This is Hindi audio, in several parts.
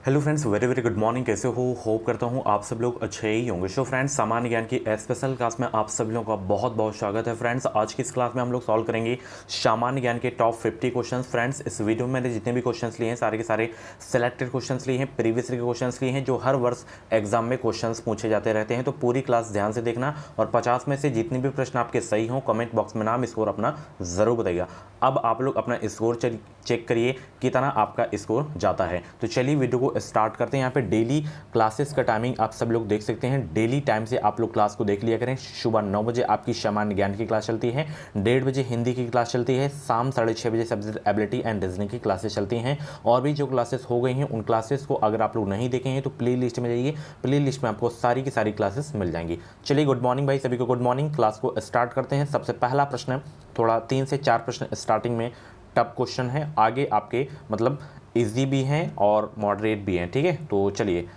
Hello friends, very very good morning. कैसे हो? होप करता हूँ आप सब लोग अच्छे ही होंगे। सो फ्रेंड्स, सामान्य ज्ञान की स्पेशल क्लास में आप सभी लोगों का बहुत बहुत स्वागत है। फ्रेंड्स, आज की इस क्लास में हम लोग सॉल्व करेंगे सामान्य ज्ञान के टॉप 50 क्वेश्चंस। फ्रेंड्स, इस वीडियो में मैंने जितने भी क्वेश्चंस लिए हैं सारे के सारे सिलेक्टेड क्वेश्चंस लिए हैं, प्रीवियस के क्वेश्चंस लिए हैं जो हर वर्ष एग्जाम में क्वेश्चंस पूछे जाते रहते हैं। तो पूरी क्लास ध्यान से देखना और 50 में से जितने भी प्रश्न आपके सही हों कमेंट बॉक्स में नाम स्कोर अपना ज़रूर बताइएगा। अब आप लोग अपना स्कोर चेक करिए कितना आपका स्कोर जाता है। तो चलिए वीडियो को स्टार्ट करते हैं। यहाँ पे डेली क्लासेस का टाइमिंग आप सब लोग देख सकते हैं। डेली टाइम से आप लोग क्लास को देख लिया करें। सुबह 9 बजे आपकी सामान्य ज्ञान की क्लास चलती है, 1:30 बजे हिंदी की क्लास चलती है, शाम 6:30 बजे सब्जेक्ट एबिलिटी एंड रीजनिंग की क्लासेस चलती हैं। और भी जो क्लासेस हो गई हैं उन क्लासेस को अगर आप लोग नहीं देखे हैं तो प्ले लिस्ट में जाइए, प्ले लिस्ट में आपको सारी की सारी क्लासेस मिल जाएंगी। चलिए, गुड मॉर्निंग भाई सभी को, गुड मॉर्निंग। क्लास को स्टार्ट करते हैं। सबसे पहला प्रश्न, थोड़ा 3 से 4 प्रश्न स्टार्टिंग में टफ क्वेश्चन है, आगे आपके मतलब इजी भी हैं और मॉडरेट भी हैं। ठीक है, तो चलिए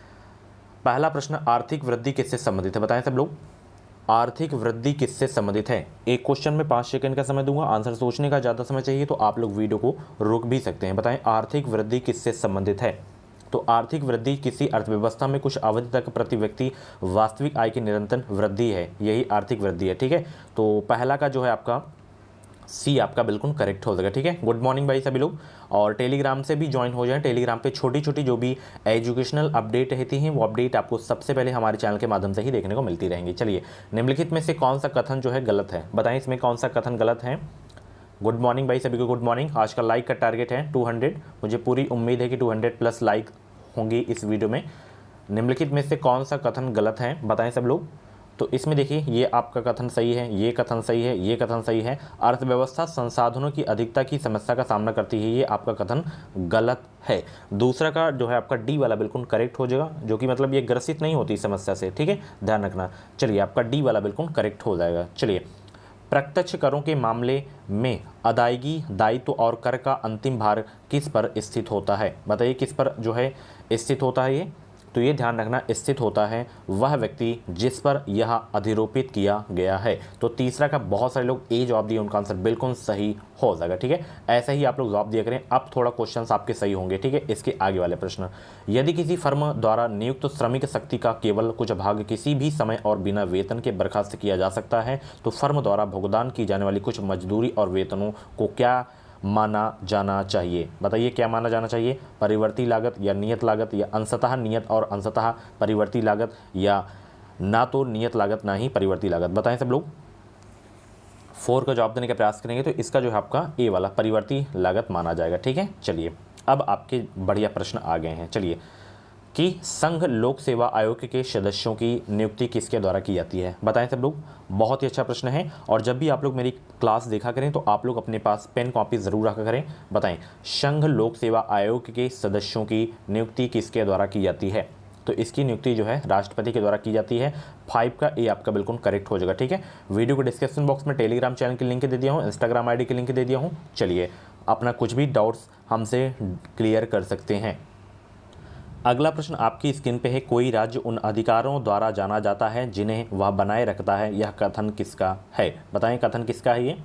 पहला प्रश्न, आर्थिक वृद्धि किससे संबंधित है? बताएं सब लोग, आर्थिक वृद्धि किससे संबंधित है? एक क्वेश्चन में 5 सेकंड का समय दूंगा। आंसर सोचने का ज़्यादा समय चाहिए तो आप लोग वीडियो को रोक भी सकते हैं। बताएं आर्थिक वृद्धि किससे संबंधित है? तो आर्थिक वृद्धि किसी अर्थव्यवस्था में कुछ अवधि तक प्रति व्यक्ति वास्तविक आय की निरंतर वृद्धि है, यही आर्थिक वृद्धि है। ठीक है, तो पहला का जो है आपका सी आपका बिल्कुल करेक्ट हो जाएगा। ठीक है, गुड मॉर्निंग भाई सभी लोग। और टेलीग्राम से भी ज्वाइन हो जाएं। टेलीग्राम पे छोटी छोटी जो भी एजुकेशनल अपडेट रहती हैं वो अपडेट आपको सबसे पहले हमारे चैनल के माध्यम से ही देखने को मिलती रहेंगी। चलिए, निम्नलिखित में से कौन सा कथन जो है गलत है? बताएं इसमें कौन सा कथन गलत है। गुड मॉर्निंग भाई सभी को, गुड मॉर्निंग। आज का लाइक का टारगेट है 200। मुझे पूरी उम्मीद है कि 200 प्लस लाइक होंगी इस वीडियो में। निम्नलिखित में से कौन सा कथन गलत है बताएं सब लोग। तो इसमें देखिए, ये आपका कथन सही है, ये कथन सही है, ये कथन सही है। अर्थव्यवस्था संसाधनों की अधिकता की समस्या का सामना करती है, ये आपका कथन गलत है। दूसरा का जो है आपका डी वाला बिल्कुल करेक्ट हो जाएगा, जो कि मतलब ये ग्रसित नहीं होती समस्या से। ठीक है, ध्यान रखना। चलिए, आपका डी वाला बिल्कुल करेक्ट हो जाएगा। चलिए, प्रत्यक्ष करों के मामले में अदायगी, दायित्व और कर का अंतिम भार किस पर स्थित होता है? बताइए किस पर जो है स्थित होता है ये? तो ये ध्यान रखना, स्थित होता है वह व्यक्ति जिस पर यह अधिरोपित किया गया है। तो तीसरा का बहुत सारे लोग ए जवाब दिए, उनका आंसर बिल्कुल सही हो जाएगा। ठीक है, ऐसा ही आप लोग जवाब दिया करें। अब थोड़ा क्वेश्चंस आपके सही होंगे। ठीक है, इसके आगे वाले प्रश्न, यदि किसी फर्म द्वारा नियुक्त श्रमिक शक्ति का केवल कुछ भाग किसी भी समय और बिना वेतन के बर्खास्त किया जा सकता है तो फर्म द्वारा भुगतान की जाने वाली कुछ मजदूरी और वेतनों को क्या माना जाना चाहिए? बताइए क्या माना जाना चाहिए? परिवर्ती लागत या नियत लागत या अंशतः नियत और अंशतः परिवर्ती लागत या ना तो नियत लागत ना ही परिवर्ती लागत? बताएं सब लोग। 4 का जवाब देने का प्रयास करेंगे तो इसका जो है आपका ए वाला परिवर्ती लागत माना जाएगा। ठीक है, चलिए अब आपके बढ़िया प्रश्न आ गए हैं। चलिए, कि संघ लोक सेवा आयोग के सदस्यों की नियुक्ति किसके द्वारा की जाती है? बताएं सब लोग। बहुत ही अच्छा प्रश्न है और जब भी आप लोग मेरी क्लास देखा करें तो आप लोग अपने पास पेन कॉपी ज़रूर रखा करें। बताएं, संघ लोक सेवा आयोग के सदस्यों की नियुक्ति किसके द्वारा की जाती है? तो इसकी नियुक्ति जो है राष्ट्रपति के द्वारा की जाती है। 5 का ए आपका बिल्कुल करेक्ट हो जाएगा। ठीक है, वीडियो को डिस्क्रिप्शन बॉक्स में टेलीग्राम चैनल की लिंक दे दिया हूँ, इंस्टाग्राम आईडी की लिंक दे दिया हूँ। चलिए, अपना कुछ भी डाउट्स हमसे क्लियर कर सकते हैं। अगला प्रश्न आपकी स्क्रीन पे है, कोई राज्य उन अधिकारों द्वारा जाना जाता है जिन्हें वह बनाए रखता है, यह कथन किसका है? बताएं कथन किसका है ये?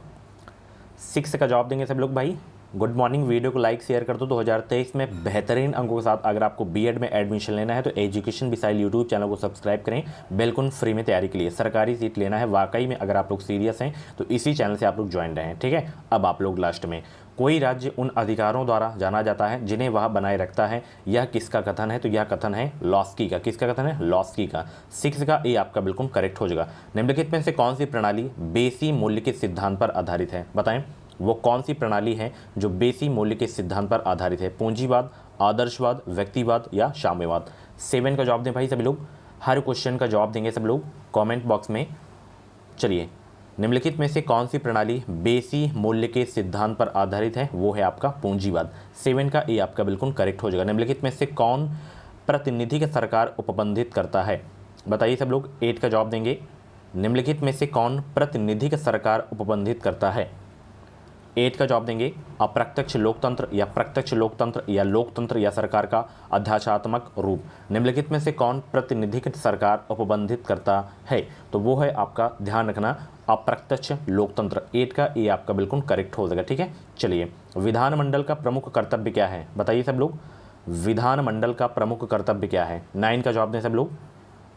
6 का जवाब देंगे सब लोग भाई। गुड मॉर्निंग, वीडियो को लाइक शेयर कर दो। 2023 में बेहतरीन अंकों के साथ अगर आपको बीएड में एडमिशन लेना है तो एजुकेशन मिसाइल यूट्यूब चैनल को सब्सक्राइब करें, बिल्कुल फ्री में तैयारी के लिए। सरकारी सीट लेना है वाकई में, अगर आप लोग सीरियस हैं तो इसी चैनल से आप लोग ज्वाइन रहें। ठीक है, अब आप लोग लास्ट में, कोई राज्य उन अधिकारों द्वारा जाना जाता है जिन्हें वह बनाए रखता है, यह किसका कथन है? तो यह कथन है लॉस्की का। किसका कथन है? लॉस्की का। 6 का ए आपका बिल्कुल करेक्ट हो जाएगा। निम्नलिखित में से कौन सी प्रणाली बेसी मूल्य के सिद्धांत पर आधारित है? बताएं वो कौन सी प्रणाली है जो बेसी मूल्य के सिद्धांत पर आधारित है? पूंजीवाद, आदर्शवाद, व्यक्तिवाद या साम्यवाद? 7 का जवाब दें भाई सभी लोग। हर क्वेश्चन का जवाब देंगे सब लोग कमेंट बॉक्स में। चलिए, निम्नलिखित में से कौन सी प्रणाली बेसी मूल्य के सिद्धांत पर आधारित है? वो है आपका पूंजीवाद। 7 का ए आपका बिल्कुल करेक्ट हो जाएगा। निम्नलिखित में से कौन प्रतिनिधिक सरकार उपबंधित करता है? बताइए सब लोग। 8 का जवाब देंगे। निम्नलिखित में से कौन प्रतिनिधिक सरकार उपबंधित करता है? 8 का जवाब देंगे। अप्रत्यक्ष लोकतंत्र या प्रत्यक्ष लोकतंत्र या लोकतंत्र या सरकार का अध्यात्मक रूप? निम्नलिखित में से कौन प्रतिनिधिक सरकार उपबंधित करता है? तो वो है आपका, ध्यान रखना, अप्रत्यक्ष लोकतंत्र। 8 का ए आपका बिल्कुल करेक्ट हो जाएगा। ठीक है, चलिए, विधानमंडल का प्रमुख कर्तव्य क्या है? बताइए सब लोग। विधानमंडल का प्रमुख कर्तव्य क्या है? 9 का जवाब दें सब लोग।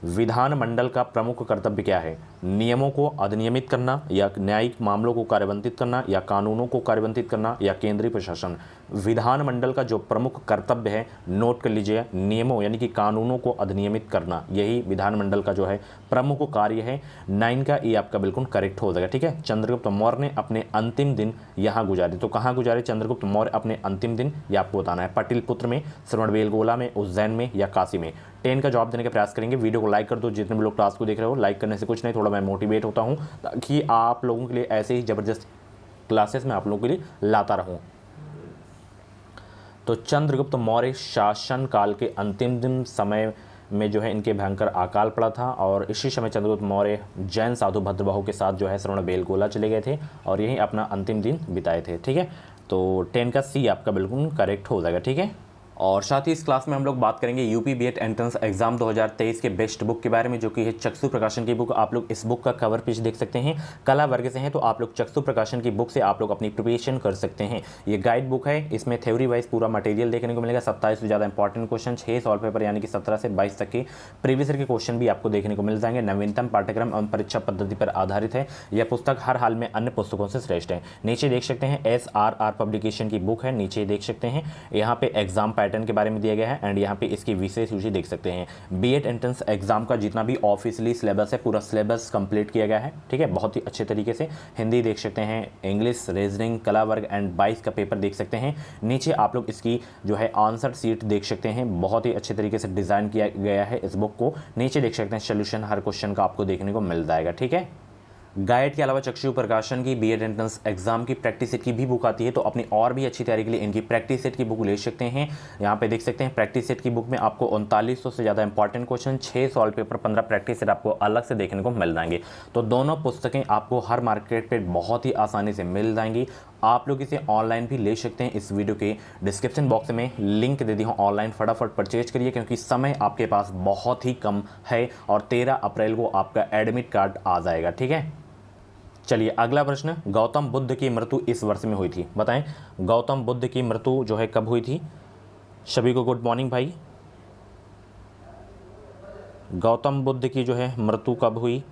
विधानमंडल का प्रमुख कर्तव्य क्या है? नियमों को अधिनियमित करना, या न्यायिक मामलों को कार्यवंतित करना, या कानूनों को कार्यवंतित करना, या केंद्रीय प्रशासन। विधानमंडल का जो प्रमुख कर्तव्य है, नोट कर लीजिए, नियमों यानी कि कानूनों को अधिनियमित करना, यही विधानमंडल का जो है प्रमुख कार्य है। 9 का ये आपका बिल्कुल करेक्ट हो जाएगा। ठीक है, चंद्रगुप्त मौर्य ने अपने अंतिम दिन यहाँ गुजारे। तो कहाँ गुजारे चंद्रगुप्त मौर्य अपने अंतिम दिन, ये आपको बताना है। पाटलिपुत्र में, श्रवणबेलगोला में, उज्जैन में, या काशी में। 10 का जवाब देने का प्रयास करेंगे। वीडियो को लाइक कर दो, जितने भी लोग क्लास को देख रहे हो। लाइक करने से कुछ नहीं, थोड़ा मैं मोटिवेट होता हूँ, ताकि आप लोगों के लिए ऐसे ही ज़बरदस्त क्लासेस में आप लोगों के लिए लाता रहूँ। तो चंद्रगुप्त मौर्य शासन काल के अंतिम दिन समय में जो है इनके भयंकर अकाल पड़ा था, और इसी समय चंद्रगुप्त मौर्य जैन साधु भद्रबाहु के साथ जो है श्रवणबेलगोला चले गए थे और यही अपना अंतिम दिन बिताए थे। ठीक है, तो 10 का सी आपका बिल्कुल करेक्ट हो जाएगा। ठीक है, और साथ ही इस क्लास में हम लोग बात करेंगे यूपी बीएड एंट्रेंस एग्जाम 2023 के बेस्ट बुक के बारे में, जो कि है चक्षु प्रकाशन की बुक। आप लोग इस बुक का कवर पेज देख सकते हैं। कला वर्ग से हैं तो आप लोग चक्षु प्रकाशन की बुक से आप लोग अपनी प्रिपरेशन कर सकते हैं। ये गाइड बुक है, इसमें थ्योरी वाइज पूरा मटेरियल देखने को मिलेगा। 27 से ज़्यादा इंपॉर्टेंट क्वेश्चन, 6 सॉल्व पेपर यानी कि 17 से 22 तक के प्रीवियस ईयर के क्वेश्चन भी आपको देखने को मिल जाएंगे। नवीनतम पाठ्यक्रम एवं परीक्षा पद्धति पर आधारित है। यह पुस्तक हर हाल में अन्य पुस्तकों से श्रेष्ठ है। नीचे देख सकते हैं SRR पब्लिकेशन की बुक है, नीचे देख सकते हैं यहाँ पे एग्जाम पैटर्न के बारे में दिया गया है, एंड यहाँ पे इसकी विशेष सूची देख सकते हैं। बीएड एंट्रेंस एग्जाम का जितना भी ऑफिशियली सिलेबस है, पूरा सिलेबस कंप्लीट किया गया है। ठीक है, बहुत ही अच्छे तरीके से। हिंदी देख सकते हैं, इंग्लिश, रीजनिंग, कला वर्ग एंड 22 का पेपर देख सकते हैं। नीचे आप लोग इसकी जो है आंसर सीट देख सकते हैं, बहुत ही अच्छे तरीके से डिज़ाइन किया गया है इस बुक को। नीचे देख सकते हैं सोल्यूशन हर क्वेश्चन का आपको देखने को मिल जाएगा। ठीक है, गाइड के अलावा चक्षु प्रकाशन की बीएड एंट्रेंस एग्जाम की प्रैक्टिस सेट की भी बुक आती है, तो अपनी और भी अच्छी तैयारी के लिए इनकी प्रैक्टिस सेट की बुक ले सकते हैं। यहाँ पे देख सकते हैं प्रैक्टिस सेट की बुक में आपको 3900 से ज़्यादा important question, 6 solve paper, 15 practice set आपको अलग से देखने को मिल जाएंगे। तो दोनों पुस्तकें आपको हर मार्केट पर बहुत ही आसानी से मिल जाएंगी। आप लोग इसे ऑनलाइन भी ले सकते हैं। इस वीडियो के डिस्क्रिप्शन बॉक्स में लिंक दे दी हूँ, ऑनलाइन फटाफट परचेज करिए, क्योंकि समय आपके पास बहुत ही कम है और 13 अप्रैल को आपका एडमिट कार्ड आ जाएगा। ठीक है, चलिए अगला प्रश्न, गौतम बुद्ध की मृत्यु इस वर्ष में हुई थी। बताएं गौतम बुद्ध की मृत्यु जो है कब हुई थी? सभी को गुड मॉर्निंग भाई। गौतम बुद्ध की जो है मृत्यु कब हुई,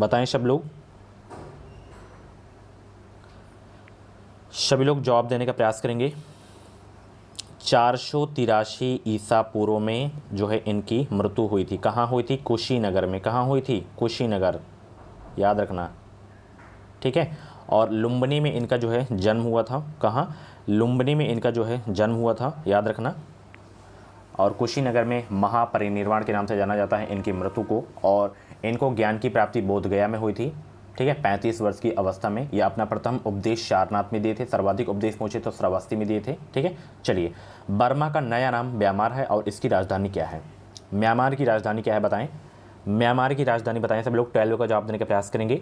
बताएं सब लोग। सभी लोग जवाब देने का प्रयास करेंगे। 483 ईसा पूर्व में जो है इनकी मृत्यु हुई थी। कहाँ हुई थी? कुशीनगर में। कहाँ हुई थी? कुशीनगर, याद रखना। ठीक है, और लुम्बिनी में इनका जो है जन्म हुआ था। कहाँ? लुम्बिनी में इनका जो है जन्म हुआ था, याद रखना। और कुशीनगर में महापरिनिर्वाण के नाम से जाना जाता है इनकी मृत्यु को। और इनको ज्ञान की प्राप्ति बोधगया में हुई थी। ठीक है, 35 वर्ष की अवस्था में। यह अपना प्रथम उपदेश सारनाथ में दिए थे। सर्वाधिक उपदेश पहुंचे तो श्रावस्ती में दिए थे। ठीक है, चलिए बर्मा का नया नाम म्यांमार है और इसकी राजधानी क्या है? म्यांमार की राजधानी क्या है बताएं? म्यांमार की राजधानी बताएं सब लोग। 12 का जवाब देने का प्रयास करेंगे।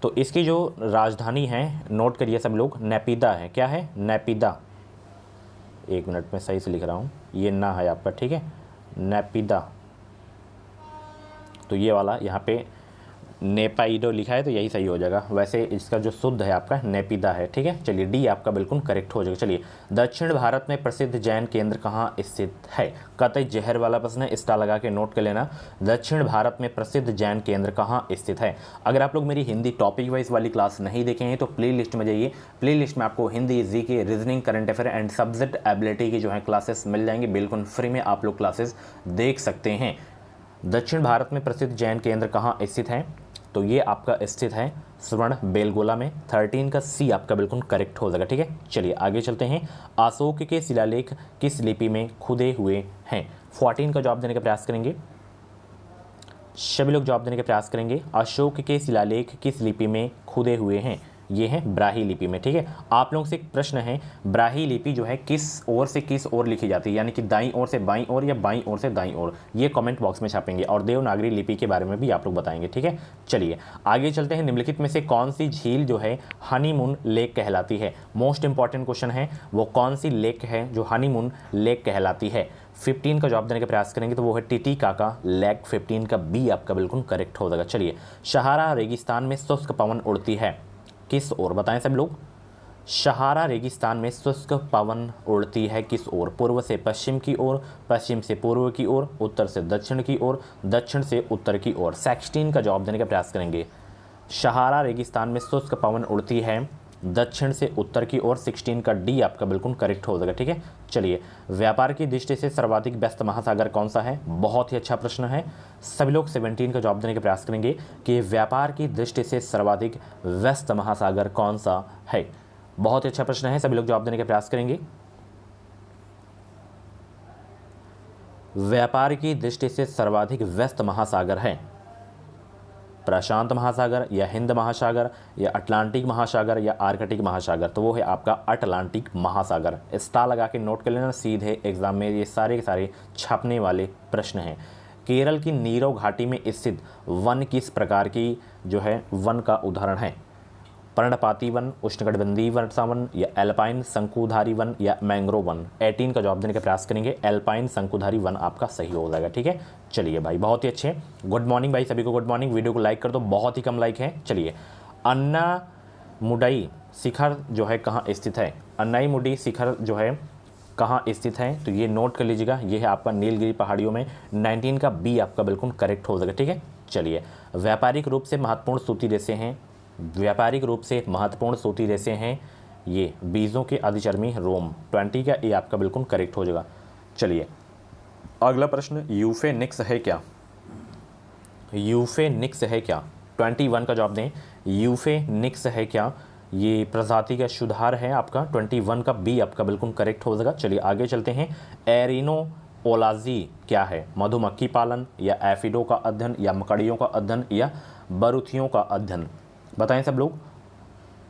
तो इसकी जो राजधानी है, नोट करिए सब लोग, नेपिदा है। क्या है? नेपिदा। एक मिनट में सही से लिख रहा हूँ, ये ना है आपका। ठीक है, नेपिदा। तो ये वाला यहाँ पे नेपाइडो लिखा है तो यही सही हो जाएगा। वैसे इसका जो शुद्ध है आपका नेपिदा है। ठीक है, चलिए डी आपका बिल्कुल करेक्ट हो जाएगा। चलिए, दक्षिण भारत में प्रसिद्ध जैन केंद्र कहाँ स्थित है? कतई जहर वाला प्रश्न है, स्टार लगा के नोट कर लेना। दक्षिण भारत में प्रसिद्ध जैन केंद्र कहाँ स्थित है? अगर आप लोग मेरी हिंदी टॉपिक वाइज वाली क्लास नहीं देखे हैं तो प्ले लिस्ट में जाइए। प्ले लिस्ट में आपको Hindi, GK, reasoning, current affair and subject ability की जो है क्लासेस मिल जाएंगे। बिल्कुल फ्री में आप लोग क्लासेस देख सकते हैं। दक्षिण भारत में प्रसिद्ध जैन केंद्र कहाँ स्थित है? तो ये आपका स्थित है श्रवणबेलगोला में। 13 का सी आपका बिल्कुल करेक्ट हो जाएगा। ठीक है, चलिए आगे चलते हैं। अशोक के शिलालेख किस लिपि में खुदे हुए हैं? 14 का जवाब देने का प्रयास करेंगे। सभी लोग जवाब देने का प्रयास करेंगे। अशोक के शिलालेख किस लिपि में खुदे हुए हैं? ये है ब्राही लिपि में। ठीक है, आप लोगों से एक प्रश्न है, ब्राही लिपि जो है किस ओर से किस ओर लिखी जाती है, यानी कि दाईं ओर से बाईं ओर या बाईं ओर से दाईं ओर? ये कमेंट बॉक्स में छापेंगे। और देवनागरी लिपि के बारे में भी आप लोग बताएंगे। ठीक है, चलिए आगे चलते हैं। निम्नलिखित में से कौन सी झील जो है हनीमून लेक कहलाती है? मोस्ट इंपॉर्टेंट क्वेश्चन है, वो कौन सी लेक है जो हनीमून लेक कहलाती है? 15 का जवाब देने का प्रयास करेंगे तो वो है टिटिकाका लेक। 15 का बी आपका बिल्कुल करेक्ट हो जाएगा। चलिए, सहारा रेगिस्तान में शुष्क पवन उड़ती है किस ओर? बताएं सब लोग। सहारा रेगिस्तान में शुष्क पवन उड़ती है किस ओर? पूर्व से पश्चिम की ओर, पश्चिम से पूर्व की ओर, उत्तर से दक्षिण की ओर, दक्षिण से उत्तर की ओर। 16 का जवाब देने का प्रयास करेंगे। सहारा रेगिस्तान में शुष्क पवन उड़ती है दक्षिण से उत्तर की ओर। 16 का डी आपका बिल्कुल करेक्ट हो जाएगा। ठीक है, चलिए। व्यापार की दृष्टि से सर्वाधिक व्यस्त महासागर कौन सा है? बहुत ही अच्छा प्रश्न है। सभी लोग 17 का जवाब देने का प्रयास करेंगे कि व्यापार की दृष्टि से सर्वाधिक व्यस्त महासागर कौन सा है। बहुत ही अच्छा प्रश्न है, सभी लोग जवाब देने का प्रयास करेंगे। व्यापार की दृष्टि से सर्वाधिक व्यस्त महासागर है प्रशांत महासागर या हिंद महासागर या अटलांटिक महासागर या आर्कटिक महासागर? तो वो है आपका अटलांटिक महासागर। स्टार लगा के नोट कर लेना, सीधे एग्जाम में ये सारे के सारे छपने वाले प्रश्न हैं। केरल की नीरव घाटी में स्थित वन किस प्रकार की जो है वन का उदाहरण है? पर्णपाती वन, उष्णकटिबंधीय वर्षावन या एल्पाइन शंकुधारी वन या मैंग्रोव वन? 18 का जवाब देने का प्रयास करेंगे। एल्पाइन शंकुधारी वन आपका सही हो जाएगा। ठीक है, चलिए भाई, बहुत ही अच्छे। गुड मॉर्निंग भाई, सभी को गुड मॉर्निंग। वीडियो को लाइक कर दो, बहुत ही कम लाइक है। चलिए, अन्नामुडई शिखर जो है कहाँ स्थित है? अन्नामुडी शिखर जो है कहाँ स्थित है? तो ये नोट कर लीजिएगा, ये है आपका नीलगिरी पहाड़ियों में। 19 का बी आपका बिल्कुल करेक्ट हो जाएगा। ठीक है, चलिए। व्यापारिक रूप से महत्वपूर्ण सूती रेशे हैं, व्यापारिक रूप से महत्वपूर्ण सूती रेशे हैं ये बीजों के अधिचर्मी रोम। 20 का ए आपका बिल्कुल करेक्ट हो जाएगा। चलिए, अगला प्रश्न, यूफेनिक्स है क्या? यूफेनिक्स है क्या? 21 का जवाब दें। यूफेनिक्स है क्या? ये प्रजाति का सुधार है आपका। 21 का बी आपका बिल्कुल करेक्ट हो जाएगा। चलिए आगे चलते हैं। एरिनोओलाजी क्या है? मधुमक्खी पालन या एफिडो का अध्ययन या मकड़ियों का अध्ययन या बरूथियों का अध्ययन? बताएं सब लोग,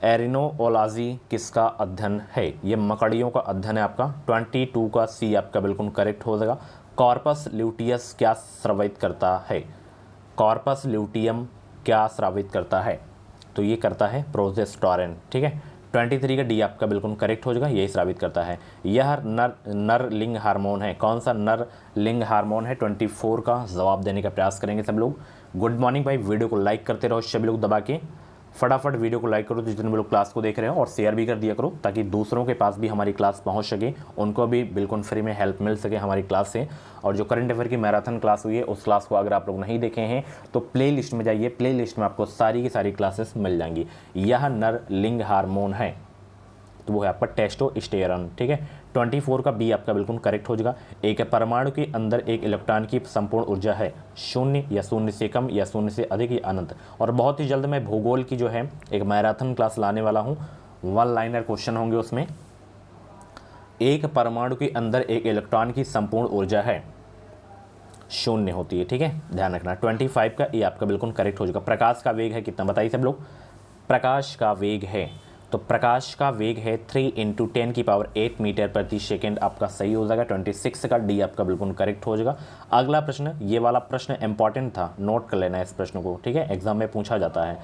एरिनोओलाजी किसका अध्ययन है? ये मकड़ियों का अध्ययन है आपका। 22 का सी आपका बिल्कुल करेक्ट हो जाएगा। कॉर्पस ल्यूटियस क्या स्रावित करता है? कॉर्पस ल्यूटियम क्या स्रावित करता है? तो ये करता है प्रोजेस्टेरोन। ठीक है, 23 का डी आपका बिल्कुल करेक्ट हो जाएगा, यही स्रावित करता है। यह नर लिंग हार्मोन है। कौन सा नर लिंग हार्मोन है? 24 का जवाब देने का प्रयास करेंगे सब लोग। गुड मॉर्निंग भाई, वीडियो को लाइक करते रहो सभी लोग दबा के। फटाफट वीडियो को लाइक करो जितने भी लोग क्लास को देख रहे हो, और शेयर भी कर दिया करो ताकि दूसरों के पास भी हमारी क्लास पहुंच सके, उनको भी बिल्कुल फ्री में हेल्प मिल सके हमारी क्लास से। और जो करंट अफेयर की मैराथन क्लास हुई है उस क्लास को अगर आप लोग नहीं देखे हैं तो प्ले लिस्ट में जाइए, प्ले लिस्ट में आपको सारी की सारी क्लासेस मिल जाएंगी। यह नर लिंग हार्मोन है तो वो है आपका टेस्टोस्टेरोन। ठीक है, 24 का बी आपका बिल्कुल करेक्ट हो जाएगा। एक परमाणु के अंदर एक इलेक्ट्रॉन की संपूर्ण ऊर्जा है 0 या 0 से कम या 0 से अधिक या अनंत। और बहुत ही जल्द मैं भूगोल की जो है एक मैराथन क्लास लाने वाला हूँ, 1 लाइनर क्वेश्चन होंगे उसमें। एक परमाणु के अंदर एक इलेक्ट्रॉन की संपूर्ण ऊर्जा है 0 होती है। ठीक है, ध्यान रखना। 25 का ए आपका बिल्कुल करेक्ट हो जाएगा। प्रकाश का वेग है कितना? बताइए सब लोग। प्रकाश का वेग है, तो प्रकाश का वेग है 3 × 10⁸ मीटर प्रति सेकेंड आपका सही हो जाएगा। 26 का डी आपका बिल्कुल करेक्ट हो जाएगा। अगला प्रश्न, ये वाला प्रश्न इंपॉर्टेंट था, नोट कर लेना है इस प्रश्न को। ठीक है, एग्जाम में पूछा जाता है।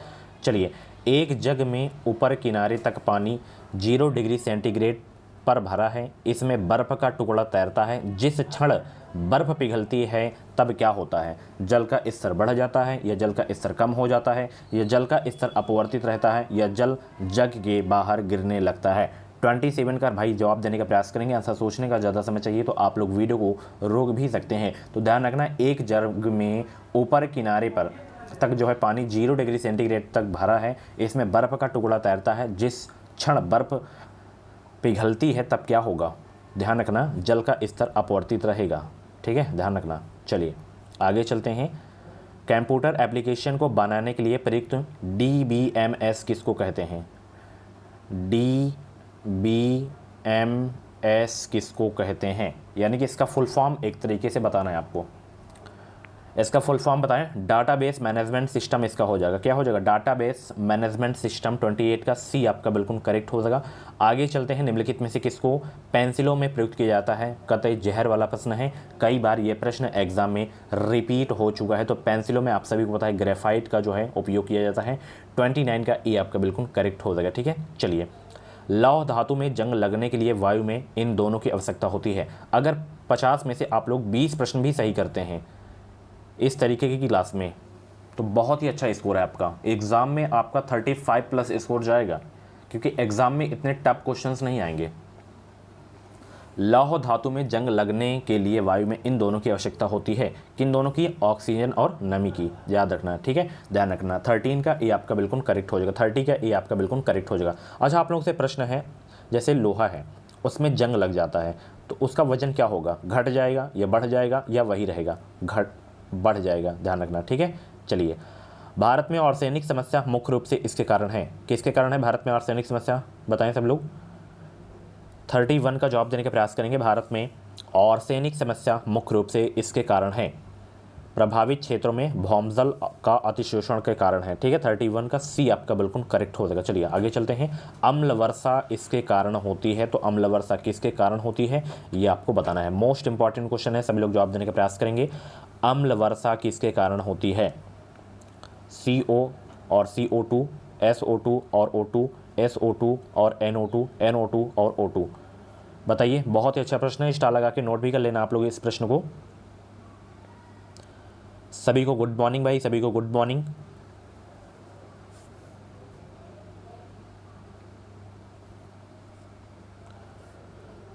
चलिए, एक जग में ऊपर किनारे तक पानी 0 डिग्री सेंटीग्रेड पर भरा है, इसमें बर्फ का टुकड़ा तैरता है। जिस क्षण बर्फ पिघलती है तब क्या होता है? जल का स्तर बढ़ जाता है या जल का स्तर कम हो जाता है या जल का स्तर अपवर्तित रहता है या जल जग के बाहर गिरने लगता है? 27 का भाई जवाब देने का प्रयास करेंगे। आंसर सोचने का ज़्यादा समय चाहिए तो आप लोग वीडियो को रोक भी सकते हैं। तो ध्यान रखना, एक जग में ऊपर किनारे पर तक जो है पानी 0 डिग्री सेंटीग्रेड तक भरा है, इसमें बर्फ़ का टुकड़ा तैरता है। जिस क्षण बर्फ़ पिघलती है तब क्या होगा? ध्यान रखना, जल का स्तर अपवर्तित रहेगा। ठीक है, ध्यान रखना। चलिए आगे चलते हैं। कंप्यूटर एप्लीकेशन को बनाने के लिए प्रयुक्त DBMS किसको कहते हैं? DBMS किसको कहते हैं? यानी कि इसका फुल फॉर्म एक तरीके से बताना है आपको। इसका फुल फॉर्म बताएं। डाटाबेस मैनेजमेंट सिस्टम इसका हो जाएगा। क्या हो जाएगा? Database management system. 28 का सी आपका बिल्कुल करेक्ट हो जाएगा। आगे चलते हैं। निम्नलिखित में से किसको पेंसिलों में प्रयुक्त किया जाता है? कतई जहर वाला प्रश्न है, कई बार ये प्रश्न एग्जाम में रिपीट हो चुका है। तो पेंसिलों में आप सभी को पता है ग्रेफाइट का जो है उपयोग किया जाता है। 29 का ए आपका बिल्कुल करेक्ट हो जाएगा। ठीक है, चलिए। लौह धातु में जंग लगने के लिए वायु में इन दोनों की आवश्यकता होती है। अगर 50 में से आप लोग 20 प्रश्न भी सही करते हैं इस तरीके की क्लास में तो बहुत ही अच्छा स्कोर है आपका। एग्ज़ाम में आपका 35+ स्कोर जाएगा, क्योंकि एग्जाम में इतने टफ क्वेश्चंस नहीं आएंगे। लौह धातु में जंग लगने के लिए वायु में इन दोनों की आवश्यकता होती है, किन दोनों की? ऑक्सीजन और नमी की। याद रखना, ठीक है, ध्यान रखना। 13 का ए आपका बिल्कुल करेक्ट हो जाएगा, 30 का ए आपका बिल्कुल करेक्ट हो जाएगा। अच्छा, आप लोगों से प्रश्न है, जैसे लोहा है उसमें जंग लग जाता है तो उसका वजन क्या होगा? घट जाएगा या बढ़ जाएगा या वही रहेगा? बढ़ जाएगा, ध्यान रखना, ठीक है। चलिए, भारत में आर्सेनिक समस्या मुख्य रूप से इसके कारण है, किसके कारण है भारत में आर्सेनिक समस्या? बताएं सब लोग। 31 का जवाब देने का प्रयास करेंगे। भारत में आर्सेनिक समस्या मुख्य रूप से इसके कारण है, प्रभावित क्षेत्रों में भौमजल का अतिशोषण के कारण है, ठीक है। 31 का सी आपका बिल्कुल करेक्ट हो जाएगा। चलिए आगे चलते हैं। अम्ल वर्षा इसके कारण होती है, तो अम्ल वर्षा किसके कारण होती है ये आपको बताना है। मोस्ट इंपॉर्टेंट क्वेश्चन है, सभी लोग जवाब देने का प्रयास करेंगे। अम्ल वर्षा किसके कारण होती है? CO और CO2, SO2 और O2, SO2 और NO2, NO2 और O2। बताइए, बहुत ही अच्छा प्रश्न है, स्टार लगा के नोट भी कर लेना आप लोग इस प्रश्न को। सभी को गुड मॉर्निंग भाई, सभी को गुड मॉर्निंग।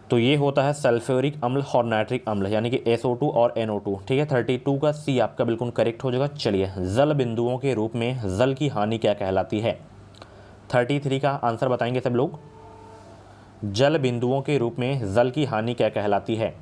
तो ये होता है सल्फ्यूरिक अम्ल और नाइट्रिक अम्ल, यानी कि SO2 और NO2, ठीक है। 32 का सी आपका बिल्कुल करेक्ट हो जाएगा। चलिए, जल बिंदुओं के रूप में जल की हानि क्या कहलाती है? 33 का आंसर बताएंगे सब लोग। जल बिंदुओं के रूप में जल की हानि क्या कहलाती है?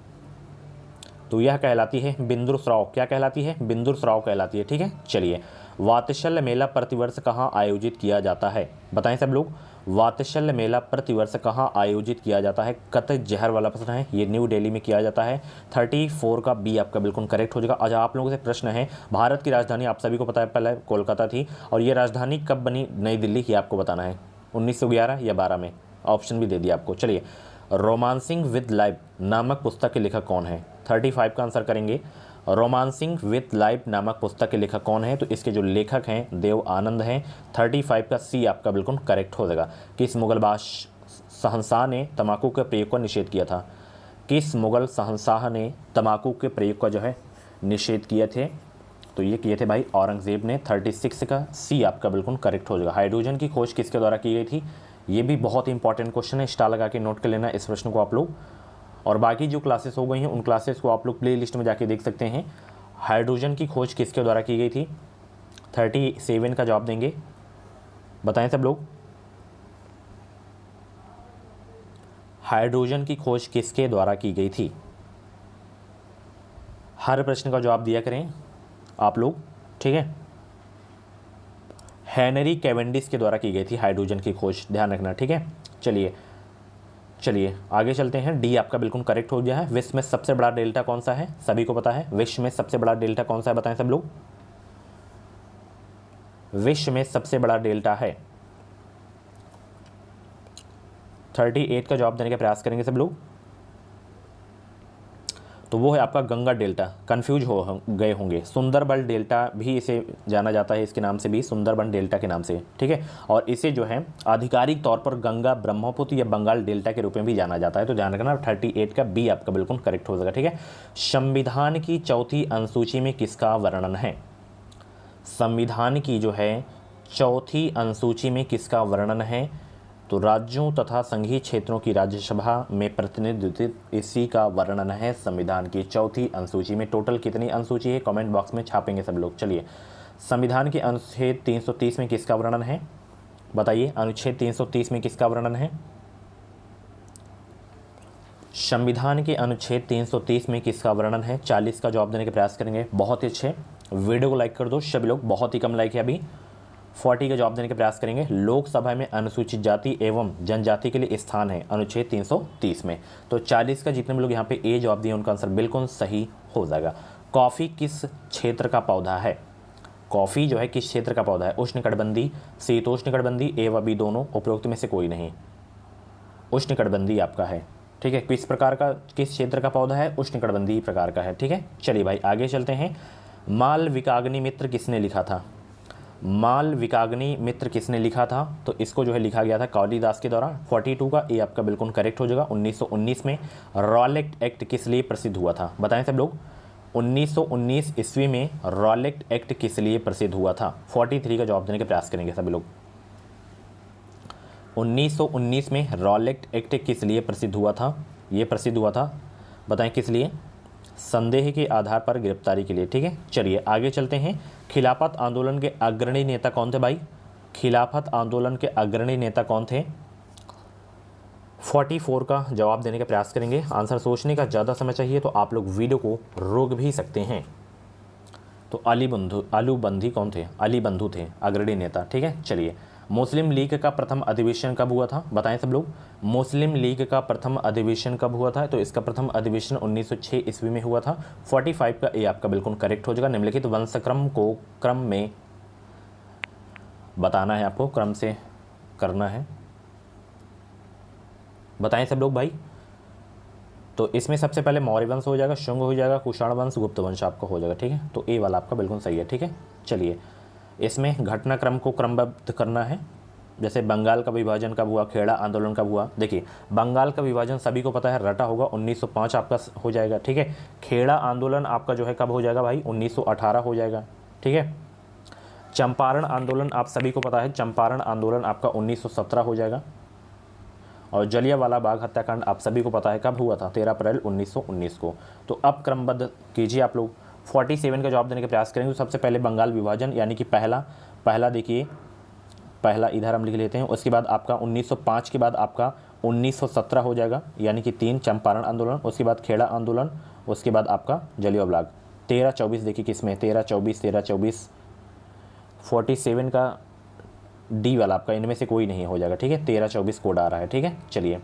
तो यह कहलाती है बिंदुस्राव। क्या कहलाती है? बिंदुस्राव कहलाती है, ठीक है। चलिए, वात्सल्य मेला प्रतिवर्ष कहाँ आयोजित किया जाता है? बताएं सब लोग, वात्सल्य मेला प्रतिवर्ष कहाँ आयोजित किया जाता है? कतई जहर वाला प्रश्न है, ये न्यू दिल्ली में किया जाता है। 34 का बी आपका बिल्कुल करेक्ट हो जाएगा। आज आप लोगों से प्रश्न है, भारत की राजधानी आप सभी को पता है पहले कोलकाता थी, और ये राजधानी कब बनी नई दिल्ली, ये आपको बताना है। 1911 या 12 में, ऑप्शन भी दे दिया आपको। चलिए, रोमांसिंग विद लाइफ नामक पुस्तक के लेखक कौन है? 35 का आंसर करेंगे। रोमांसिंग विद लाइफ नामक पुस्तक के लेखक कौन है? तो इसके जो लेखक हैं देव आनंद हैं। 35 का सी आपका बिल्कुल करेक्ट हो जाएगा। किस मुगल शहंशाह ने तंबाकू के प्रयोग का निषेध किया था? किस मुगल शहंशाह ने तंबाकू के प्रयोग का जो है निषेध किए थे? तो ये किए थे भाई औरंगजेब ने। 36 का सी आपका बिल्कुल करेक्ट हो जाएगा। हाइड्रोजन की खोज किसके द्वारा की गई थी? ये भी बहुत इंपॉर्टेंट क्वेश्चन है, स्टार लगा के नोट कर लेना इस प्रश्न को आप लोग। और बाकी जो क्लासेस हो गई हैं उन क्लासेस को आप लोग प्ले लिस्ट में जाके देख सकते हैं। हाइड्रोजन की खोज किसके द्वारा की गई थी? 37 का जवाब देंगे, बताएं सब लोग। हाइड्रोजन की खोज किसके द्वारा की गई थी? हर प्रश्न का जवाब दिया करें आप लोग, ठीक है। हेनरी कैवेंडिश के द्वारा की गई थी हाइड्रोजन की खोज, ध्यान रखना, ठीक है। चलिए आगे चलते हैं। डी आपका बिल्कुल करेक्ट हो गया है। विश्व में सबसे बड़ा डेल्टा कौन सा है? सभी को पता है विश्व में सबसे बड़ा डेल्टा कौन सा है, बताएं सब लोग। विश्व में सबसे बड़ा डेल्टा है, 38 का जवाब देने का प्रयास करेंगे सब लोग। तो वो है आपका गंगा डेल्टा। कंफ्यूज हो गए होंगे, सुंदरबन डेल्टा भी इसे जाना जाता है, इसके नाम से भी, सुंदरबन डेल्टा के नाम से, ठीक है। और इसे जो है आधिकारिक तौर पर गंगा ब्रह्मपुत्र या बंगाल डेल्टा के रूप में भी जाना जाता है। तो ध्यान रखना, 38 का बी आपका बिल्कुल करेक्ट हो जाएगा, ठीक है। संविधान की चौथी अनुसूची में किसका वर्णन है? संविधान की जो है चौथी अनुसूची में किसका वर्णन है? तो राज्यों तथा संघीय क्षेत्रों की राज्यसभा में प्रतिनिधित्व, इसी का वर्णन है संविधान की चौथी अनुसूची में। टोटल कितनी अनुसूची है कमेंट बॉक्स में छापेंगे सब लोग। चलिए, संविधान के अनुच्छेद 330 में किसका वर्णन है? बताइए, अनुच्छेद 330 में किसका वर्णन है? संविधान के अनुच्छेद 330 में किसका वर्णन है? 40 का जवाब देने का प्रयास करेंगे। बहुत ही अच्छे, वीडियो को लाइक कर दो सभी लोग, बहुत ही कम लाइक है अभी। 40 का जवाब देने का प्रयास करेंगे। लोकसभा में अनुसूचित जाति एवं जनजाति के लिए स्थान है अनुच्छेद 330 में। तो 40 का जितने भी लोग यहाँ पे ए जवाब दिए उनका आंसर बिल्कुल सही हो जाएगा। कॉफ़ी किस क्षेत्र का पौधा है? कॉफ़ी जो है किस क्षेत्र का पौधा है? उष्णकटिबंधीय, शीतोष्णकटिबंधीय, ए व बी दोनों, उपरोक्त में से कोई नहीं। उष्णकटिबंधीय आपका है, ठीक है। किस प्रकार का, किस क्षेत्र का पौधा है? उष्णकटिबंधीय प्रकार का है, ठीक है। चलिए भाई आगे चलते हैं। मालविकाग्नि मित्र किसने लिखा था? मालविकाग्नि मित्र किसने लिखा था? तो इसको जो है लिखा गया था कालिदास के द्वारा। 42 का ए आपका बिल्कुल करेक्ट हो जाएगा। 1919 में रॉलेट एक्ट किस लिए प्रसिद्ध हुआ था? बताएं सब लोग, 1919 ईस्वी में रॉलेट एक्ट किस लिए प्रसिद्ध हुआ था? 43 का जवाब देने का प्रयास करेंगे सभी लोग। 1919 में रॉलेट एक्ट किस लिए प्रसिद्ध हुआ था? ये प्रसिद्ध हुआ था, बताएं किस लिए? संदेह के आधार पर गिरफ्तारी के लिए। ठीक है, चलिए आगे चलते हैं। खिलाफत आंदोलन के अग्रणी नेता कौन थे भाई? खिलाफत आंदोलन के अग्रणी नेता कौन थे? 44 का जवाब देने का प्रयास करेंगे। आंसर सोचने का ज़्यादा समय चाहिए तो आप लोग वीडियो को रोक भी सकते हैं। तो अली बंधी कौन थे? अली बंधु थे अग्रणी नेता। ठीक है, चलिए। मुस्लिम लीग का प्रथम अधिवेशन कब हुआ था? बताएं सब लोग। मुस्लिम लीग का प्रथम अधिवेशन कब हुआ था? तो इसका प्रथम अधिवेशन 1906 ईस्वी में हुआ था। 45 का ए आपका बिल्कुल करेक्ट हो जाएगा। निम्नलिखित वंशक्रम को क्रम में बताना है, आपको क्रम से करना है। बताएं सब लोग भाई। तो इसमें सबसे पहले मौर्य वंश हो जाएगा, शुंग हो जाएगा, कुषाण वंश, गुप्त वंश आपका हो जाएगा। ठीक है, तो ए वाला आपका बिल्कुल सही है। ठीक है, चलिए। इसमें घटनाक्रम को क्रमबद्ध करना है। जैसे बंगाल का विभाजन कब हुआ, खेड़ा आंदोलन कब हुआ? देखिए, बंगाल का विभाजन सभी को पता है, रटा होगा, 1905 आपका हो जाएगा। ठीक है, खेड़ा आंदोलन आपका जो है कब हो जाएगा भाई? 1918 हो जाएगा। ठीक है, चंपारण आंदोलन आप सभी को पता है, चंपारण आंदोलन आपका 1917 हो जाएगा। और जलियांवाला बाग हत्याकांड आप सभी को पता है कब हुआ था? 13 अप्रैल 1919 को। तो अब क्रमबद्ध कीजिए आप लोग। 47 का जवाब देने का प्रयास करेंगे। तो सबसे पहले बंगाल विभाजन, यानी कि पहला देखिए, पहला इधर हम लिख लेते हैं। उसके बाद आपका 1905 के बाद आपका 1917 हो जाएगा, यानी कि 3 चंपारण आंदोलन, उसके बाद खेड़ा आंदोलन, उसके बाद आपका जलियांवाला बाग। 13-24 देखिए किसमें, 13-24 47 का डी वाला आपका इनमें से कोई नहीं हो जाएगा। ठीक है, 13-24 कोड आ रहा है। ठीक है, चलिए।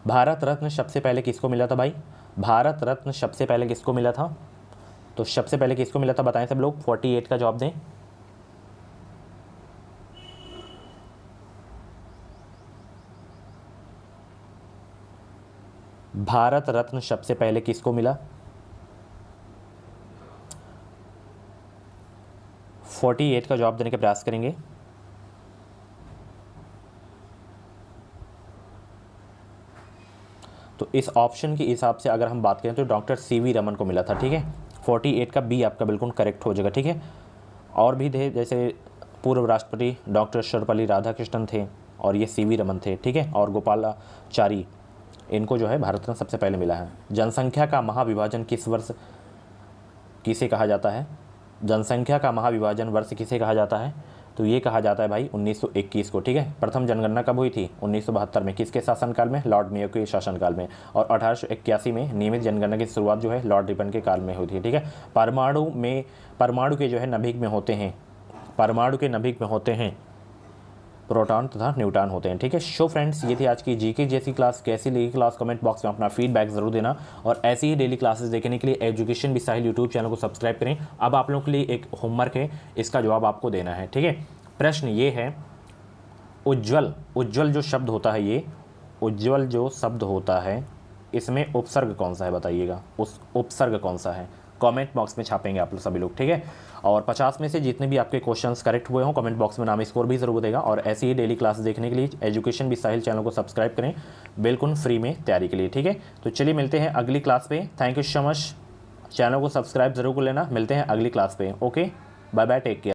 भारत रत्न सबसे पहले किसको मिला था भाई? भारत रत्न सबसे पहले किसको मिला था? तो सबसे पहले किसको मिला था बताएं सब लोग। 48 का जवाब दें। भारत रत्न सबसे पहले किसको मिला? 48 का जवाब देने का प्रयास करेंगे। तो इस ऑप्शन के हिसाब से अगर हम बात करें तो डॉक्टर सीवी रमन को मिला था। ठीक है, 48 का बी आपका बिल्कुल करेक्ट हो जाएगा। ठीक है, और भी थे, जैसे पूर्व राष्ट्रपति डॉक्टर सर्वपल्ली राधाकृष्णन थे और ये सीवी रमन थे। ठीक है, और गोपालाचारी, इनको जो है भारत रत्न सबसे पहले मिला है। जनसंख्या का महाविभाजन किस वर्ष किसे कहा जाता है? जनसंख्या का महाविभाजन वर्ष किसे कहा जाता है? तो ये कहा जाता है भाई 1921 को। ठीक है, प्रथम जनगणना कब हुई थी? 1972 में। किसके शासनकाल में? लॉर्ड मेयो के शासनकाल में। और 1881 में नियमित जनगणना की शुरुआत जो है लॉर्ड रिपन के काल में हुई थी। ठीक है, परमाणु के जो है नभिक में होते हैं, परमाणु के नभिक में होते हैं प्रोटॉन तथा न्यूट्रॉन होते हैं। ठीक है, सो फ्रेंड्स, ये थी आज की जीके जैसी क्लास। कैसी लगी क्लास कमेंट बॉक्स में अपना फीडबैक जरूर देना। और ऐसी ही डेली क्लासेस देखने के लिए education with Sahil YouTube channel को सब्सक्राइब करें। अब आप लोगों के लिए एक होमवर्क है, इसका जवाब आपको देना है। ठीक है, प्रश्न ये है, उज्ज्वल जो शब्द होता है, ये उज्ज्वल जो शब्द होता है, इसमें उपसर्ग कौन सा है बताइएगा। उस उपसर्ग कौन सा है? कमेंट बॉक्स में छापेंगे आप लोग सभी लोग। ठीक है, और 50 में से जितने भी आपके क्वेश्चंस करेक्ट हुए हों कमेंट बॉक्स में नाम स्कोर भी जरूर देगा। और ऐसी ही डेली क्लास देखने के लिए एजुकेशन विद साहिल चैनल को सब्सक्राइब करें, बिल्कुल फ्री में तैयारी के लिए। ठीक है, तो चलिए मिलते हैं अगली क्लास पे। Thank you so much, channel को सब्सक्राइब जरूर कर लेना। मिलते हैं अगली क्लास पे। Okay, bye bye, take care.